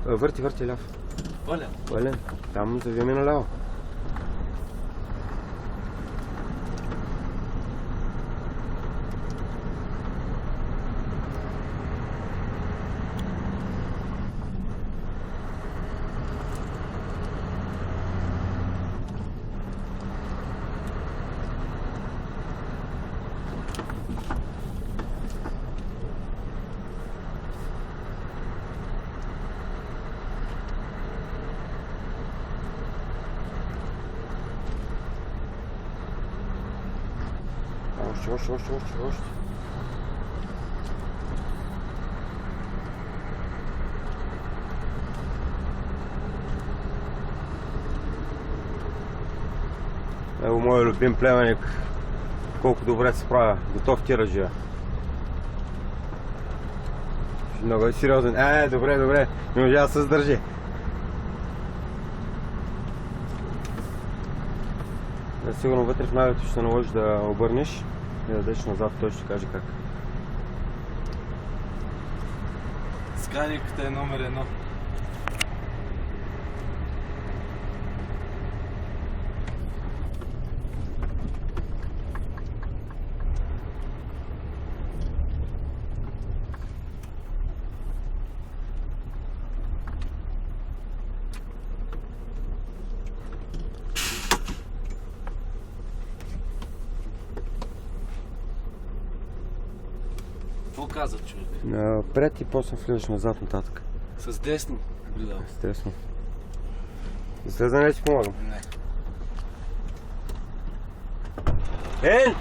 Върти ляв. Вален. Вален. Там завиеми наляво. Още. Ево моят любим племенник, колко добре се справя. Готов тиражия. Много е сериозен. Добре. Не можа да се задържи. Сигурно вътре в навито ще се наложи да обърнеш и да дадеш назад, той ще каже как. Сканиката е номер 1. Какво каза човек? Напред и после влизаш назад нататък. С десно гледал. Естествено. Да слеза, не ти помагам. Не. Ен!